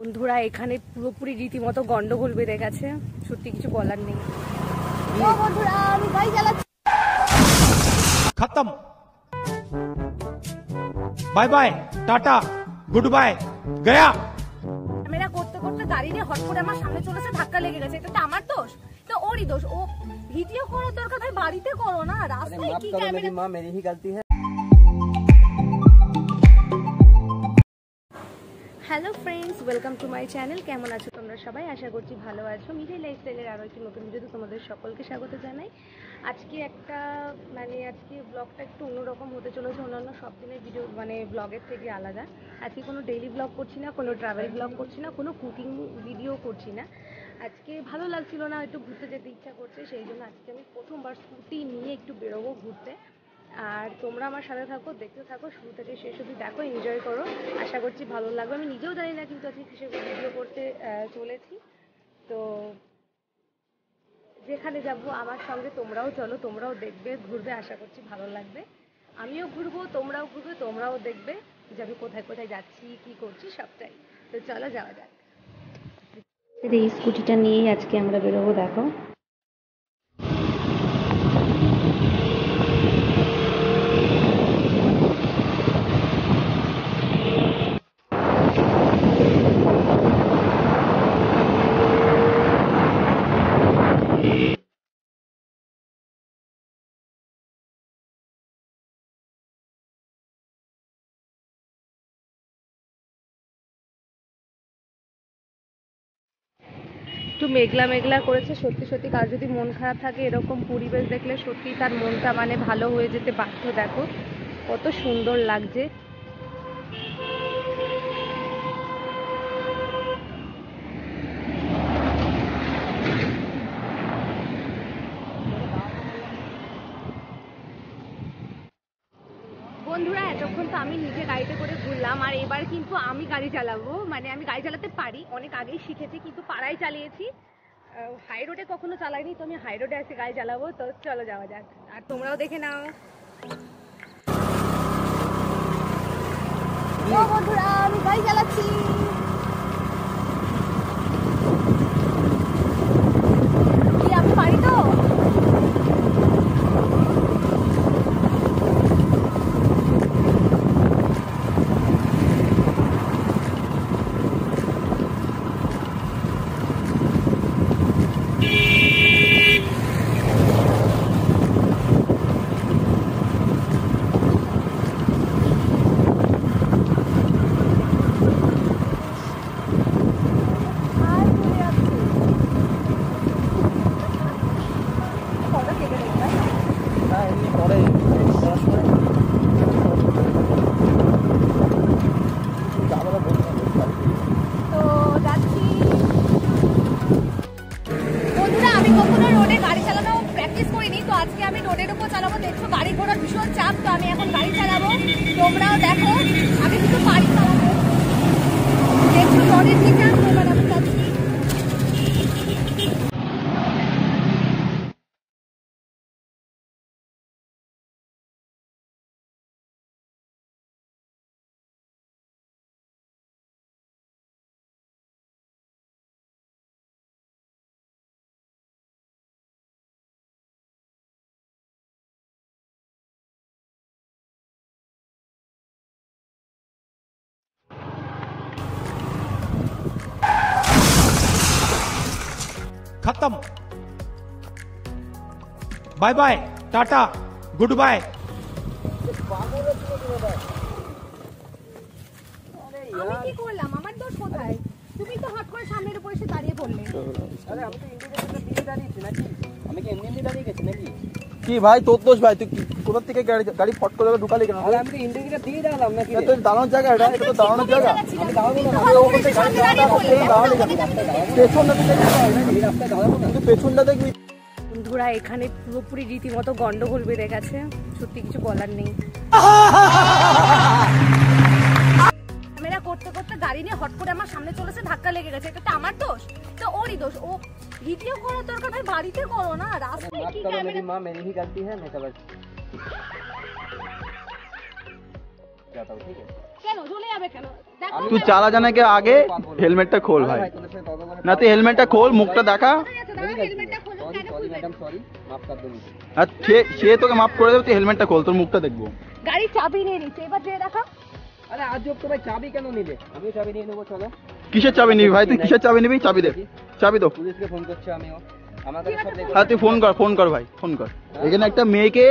বন্ধুরা এখানে পুরোপুরি রীতিমতো গন্ডগোল বেঁধে গেছে, সত্যি কিছু বলার নেই। বন্ধুরা আমি গাড়ি চালাচ্ছি, खत्म, bye bye tata goodbye गया। ক্যামেরা করতে করতে গাড়ি নিয়ে হট করে আমার সামনে চলেছে, ধাক্কা লেগে গেছে। এটা তো আমার দোষ? তো ওরই দোষ। ও ভিডিও করার দরকার ভাই বাড়িতে করো না, রাস্তায় কি ক্যামেরা। माँ मेरी ही गलती है। Hello friends, welcome to my channel. কেমন আছো তোমরা সবাই? আশা করছি ভালো আছো। মিঠাই লাইফস্টাইলের আরও একটি নতুন ভিডিওতে তোমাদের সকলকে স্বাগত জানাই। আজকে আজকে ব্লগটা একটু অন্যরকম হতে চলেছে, অন্যান্য সব দিনের ভিডিও ব্লগের থেকে আলাদা। আজকে কোনো ডেইলি ব্লগ করছি না, কোনো ট্রাভেল ব্লগ করছি না, কোনো কুকিং ভিডিও করছি না। আজকে ভালো লাগছিল না, একটু ঘুরতে যেতে ইচ্ছা করছে, সেই জন্য আজকে আমি প্রথমবার স্কুটি নিয়ে একটু বেরোবো ঘুরতে। আর তোমরা আমার সাথে থাকো, দেখতে থাকো, শুরু থেকে শেষ অবধি দেখো, এনজয় করো। আশা করছি ভালো লাগবে। আমি নিজেও জানি না কিন্তু আজকে কিসের ভিডিও করতে চলেছি। তো যেখানে যাব আমার সঙ্গে তোমরাও চলো, তোমরাও দেখবে, ঘুরবে। আশা করছি ভালো লাগবে। আমিও ঘুরবো, তোমরাও ঘুরবে, তোমরাও দেখবে যে আমি কোথায় কোথায় যাচ্ছি, কি করছি সবটাই। তো চলো যাওয়া যাক। এই স্কুটিটা নিয়েই আজকে আমরা বেরোবো। দেখো একটু মেঘলা মেঘলা করেছে, সত্যি সত্যি কার যদি মন খারাপ থাকে এরকম পরিবেশ দেখলে সত্যি তার মনটা ভালো হয়ে যেতে বাধ্য। দেখো কত সুন্দর লাগছে। বন্ধুরা এতক্ষণ তো আমি নিজে গাড়িতে করে ঘুরলাম, আর এবার কিন্তু আমি গাড়ি চালাবো। আমি গাড়ি চালাতে পারি, অনেক আগেই শিখেছি, কিন্তু পাড়ায় চালিয়েছি, হাই রোডে কখনো চালাইনি। তো আমি হাই রোডে এসে গাড়ি চালাবো। তো চলো যাওয়া যাক, আর তোমরাও দেখে নাও। বন্ধুরা আমি গাড়ি চালাচ্ছি। আমি পারি তো। আজকে আমি রোডের উপর চালাবো, দেখছো গাড়ি ঘোড়ার ভীষণ চাপ। তো আমি এখন গাড়ি চালাবো, তোমরাও দেখো। আমি কিন্তু গাড়ি চালাবো, দেখছো রোডের কি চাপ। এবার আমি যাচ্ছি। खत्म, bye bye tata goodbye. আমি কি করলাম? আমার দোষ কোথায়? তুমি তো হট করে সামনের উপর এসে দাঁড়িয়ে পড়লে। আরে আমি তো ইন্ডিকেটরটা দিয়ে দাঁড়িয়েছি নাকি? আমি কি এমনি দাঁড়িয়ে গেছি নাকি? কি ভাই তোর দোষ ভাই, তুই কোথা থেকে গাড়ি ফট করে ঢুকালি কেন? আরে আমি তো ইন্ডিকেটর দিয়ে দাঁড়ালাম নাকি? এটা তো দাঁড়ানোর জায়গা, এটা তো দাঁড়ানোর জায়গা। আমি দাঁড়াবো না, আমি ওখান থেকে গাড়ি দাঁড়াবো কেন? পেছনটা দিকে এই রাস্তায় দাঁড়াবো না, তুই পেছনটা দেখবি। বন্ধুরা এখানে পুরোপুরি রীতিমতো গন্ডগোল বেঁধে গেছে, সত্যি কিছু বলার নেই। ক্যামেরা করতে করতে গাড়ি নিয়ে হট করে আমার সামনে চলেছে, ধাক্কা লেগে গেছে। এটা তো আমার দোষ? তো ওরই দোষ। ও ভিডিও করার দরকার ভাই বাড়িতে করো না, রাস্তায় কি ক্যামেরা। माँ मेरी ही गलती है, मैं समझ जाता हूँ, ठीक है। কেন ঝুলে যাবে কেন? দেখো তুই চালা জানা के आगे हेलमेटটা खोल भाई না তুই হেলমেটটা খোল মুখটা দেখা হেলমেটটা খোলো কেন খুলবে? আর সে তোকে মাফ করে দেবে তুই হেলমেটটা খোল তোর মুখটা দেখবো গাড়ির চাবি নিয়ে নিচ্ছে, এবার দিয়ে দেখা। আরে আজব তো ভাই, চাবি কেন নিলে? আমিও চাবি নিয়ে নেবো, চলো। কিসের চাবি নিবি ভাই তুই কিসের চাবি নিবি চাবি দে চাবি দাও পুলিশকে ফোন করছি আমিও, আমাদের সব রেকর্ড। হ্যাঁ তুই ফোন কর ভাই ফোন কর এখানে একটা মেয়েকে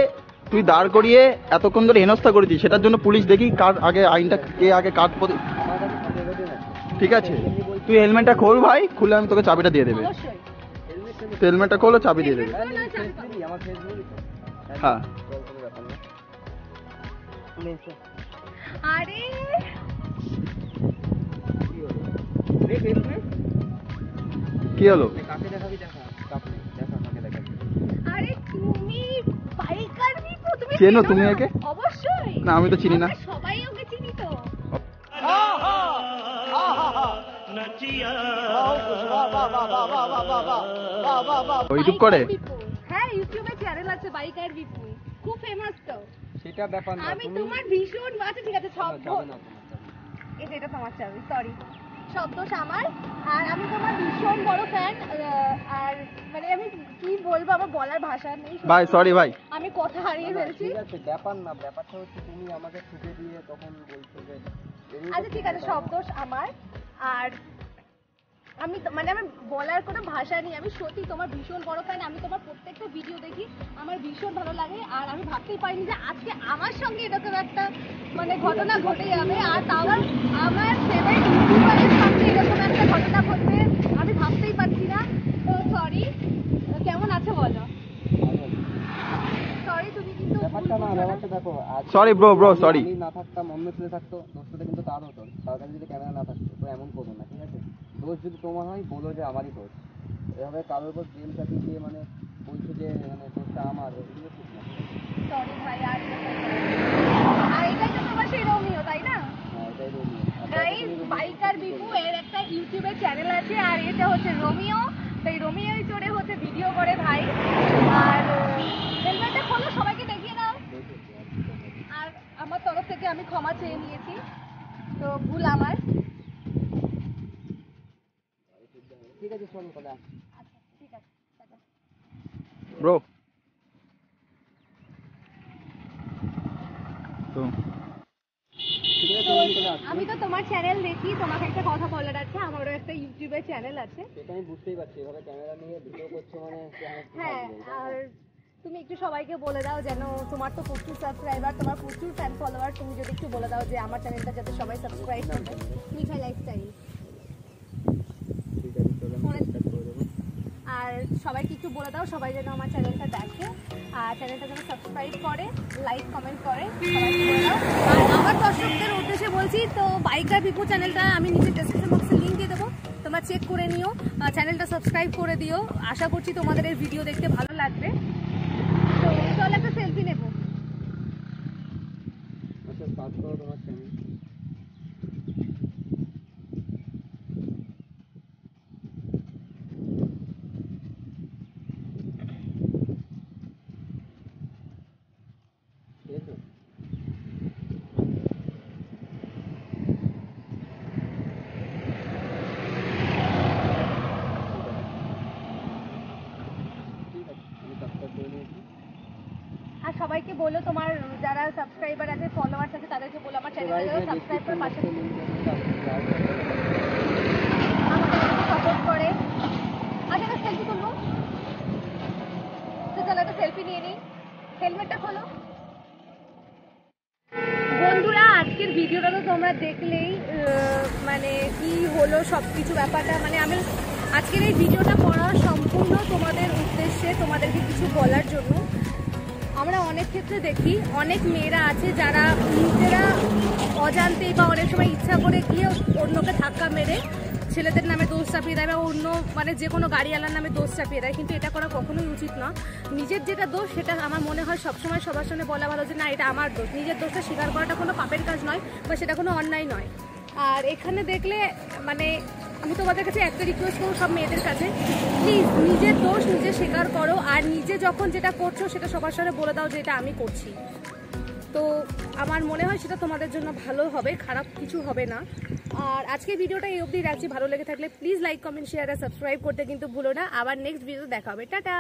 তুই দাঁড় করিয়ে এতক্ষণ ধরে হেনস্থা করেছিস সেটার জন্য পুলিশ দেখি কার আগে আইনটা কে আগে কাট আমার কাছে সব রেকর্ডই আছে। ঠিক আছে তুই হেলমেটটা খোল ভাই খুলে আমি তোকে চাবিটা দিয়ে দেবে অবশ্যই। তুই হেলমেটটা খোলো চাবি দিয়ে দেবে আরে নিজে ফেস দিবি, আমার ফেস দিবি তো? হ্যাঁ চল, কোনো ব্যাপার না। তুমি এসো। আরে কি হলো? দেখ এখানে। কি হলো কাকে দেখাবি দেখা? কাকে দেখা, কাকে দেখাবি? আরে তুমি বাইকার বিপু, তুমি চেনো তুমি একে? অবশ্যই। না আমি তো চিনি না আমরা সবাই ওকে চিনি তো। ইউটিউব করে বাইকার বিপু। হ্যাঁ ইউটিউবে চ্যানেল আছে বাইকার বিপু, খুব ফেমাস তো। সেটা ব্যাপার না, আমি তুমি তোমার ভীষণ আচ্ছা ঠিক আছে সব যাবে না তোমার। এটা তোমার চাবি, সরি সব দোষ আমার। আর আমি তোমার ভীষণ বড় ফ্যান। আর মানে আমি কি বলবো, আমার বলার ভাষা নেই। ভাই সরি ভাই আমি কথা হারিয়ে ফেলছি। ঠিক আছে, ব্যাপার না, ব্যাপারটা হচ্ছে তুমি আমাকে ছুটে দিয়ে তখন বলছো যে আচ্ছা ঠিক আছে সব দোষ আমার। আর আমি মানে আমার বলার কোনো ভাষা নেই। আমি সত্যি তোমার ভীষণ বড় ফ্যান, আমি তোমার প্রত্যেকটা ভিডিও দেখি, আমার ভীষণ ভালো লাগে। আর আমি ভাবতেই পারিনি যে আজকে আমার সঙ্গে এরকম একটা মানে ঘটনা ঘটে যাবে, আর তাও আমার ফেভারিট ইউটিউবারের সঙ্গে এরকম একটা ঘটনা ঘটবে আমি ভাবতেই পারছি না। তো সরি, কেমন আছে বলো? সরি তুমি কিন্তু ব্যাপারটা না, ব্যাপারটা দেখো, আজ Sorry bro, sorry. আমি না থাকতাম, অন্য ছেলে থাকতো, দোষটা কিন্তু তার হতো। তার কাছে যদি ক্যামেরা না থাকতো তো এমন করবো না, ঠিক আছে? দোষ যদি তোমার হয় বলো যে আমারই দোষ। এভাবে কারোর উপর ব্লেম চাপিয়ে দিয়ে মানে বলছো যে মানে দোষটা আমার, এগুলো ঠিক না। সরি ভাই। আর এটাই তো তোমার সেই রোমিও, তাই না? হ্যাঁ, এটাই রোমিও। গাইস বাইকার বিপু এর একটা ইউটিউবে চ্যানেল আছে, আর এটা হচ্ছে রোমিও। তো এই রোমিওই চড়ে হচ্ছে ভিডিও করে ভাই। আর হেলমেটটা খোলো, সবাইকে দেখিয়ে দাও। আর আমার তরফ থেকে আমি ক্ষমা চেয়ে নিয়েছি, তো ভুল আমার। ঠিক আছে, শোন কথা। আচ্ছা ঠিক আছে, টাটা। ব্রো তো ঠিক আছে, তুমি চলে আসো। আমি তো তোমার চ্যানেল দেখি, তোমাকে একটা কথা বলার আছে, আমারও একটা ইউটিউবে চ্যানেল আছে। সেটা আমি বুঝতেই পারছি, এভাবে ক্যামেরা নিয়ে ভিডিও করছো মানে হ্যাঁ, আর তুমি একটু সবাইকে বলে দাও যেন, তোমার তো প্রচুর সাবস্ক্রাইবার, তোমার প্রচুর ফ্যান ফলোয়ার, তুমি যদি একটু বলে দাও যে আমার চ্যানেলটা যাতে সবাই সাবস্ক্রাইব করে। মিঠাই লাইফস্টাইল। ঠিক আছে, চলো আমি স্টার্ট করে দেবো। আর সবাইকে একটু বলে দাও সবাই যেন আমার চ্যানেলটা দেখে, আর চ্যানেলটা যেন সাবস্ক্রাইব করে, লাইক কমেন্ট করে, সবাইকে বলে দাও। আর আমার দর্শকদের উদ্দেশ্যে বলছি, তো বাইকার বিপু চ্যানেলটা আমি নিচে ডেসক্রিপশন বক্সে লিঙ্ক দিয়ে দেবো, তোমরা চেক করে নিও, চ্যানেলটা সাবস্ক্রাইব করে দিও। আশা করছি তোমাদের এই ভিডিও দেখতে ভালো লাগবে। তো চল একটা সেলফি নেবো। আচ্ছা, স্টার্ট করো তোমার চ্যানেল। ঠিক আছে, ঠিক আছে, আমি সাবস্ক্রাইব করে নিয়েছি। আর সবাইকে বলো, তোমার যারা সাবস্ক্রাইবার আছে, ফলোয়ার্স আছে, তাদেরকে বলো আমার চ্যানেলটা যেন সাবস্ক্রাইব করে পাশে আমাকে সাপোর্ট করে। আচ্ছা একটা সেলফি তুলবো, তো চলো একটা সেলফি নিয়ে নিই। হেলমেটটা খোলো। বন্ধুরা আজকের ভিডিওটা তো তোমরা দেখলেই, মানে কি হলো সব কিছু ব্যাপারটা, মানে আমি আজকের এই ভিডিওটা করা সম্পূর্ণ তোমাদের উদ্দেশ্যে, তোমাদেরকে কিছু বলার জন্য। আমরা অনেক ক্ষেত্রে দেখি অনেক মেয়েরা আছে যারা নিজেরা অজান্তেই বা অনেক সময় ইচ্ছা করে গিয়ে অন্যকে ধাক্কা মেরে ছেলেদের নামে দোষ চাপিয়ে দেয় বা অন্য মানে যে কোনো গাড়িওয়ালার নামে দোষ চাপিয়ে দেয়, কিন্তু এটা করা কখনোই উচিত না। নিজের যেটা দোষ সেটা আমার মনে হয় সবসময় সবার সামনে বলা ভালো যে না এটা আমার দোষ। নিজের দোষটা স্বীকার করাটা কোনো পাপের কাজ নয় বা সেটা কোনো অন্যায় নয়। আর এখানে দেখলে মানে আমি তোমাদের কাছে একটা রিকোয়েস্ট করবো সব মেয়েদের কাছে, প্লিজ নিজের দোষ নিজে স্বীকার করো, আর নিজে যখন যেটা করছো সেটা সবার সামনে বলে দাও যে এটা আমি করছি। তো আমার মনে হয় সেটা তোমাদের জন্য ভালো হবে, খারাপ কিছু হবে না। আর আজকের ভিডিওটা এই অবধি রাখছি। ভালো লেগে থাকলে প্লিজ লাইক কমেন্ট শেয়ার আর সাবস্ক্রাইব করতে কিন্তু ভুলো না। আবার নেক্সট ভিডিও দেখা হবে। টাটা।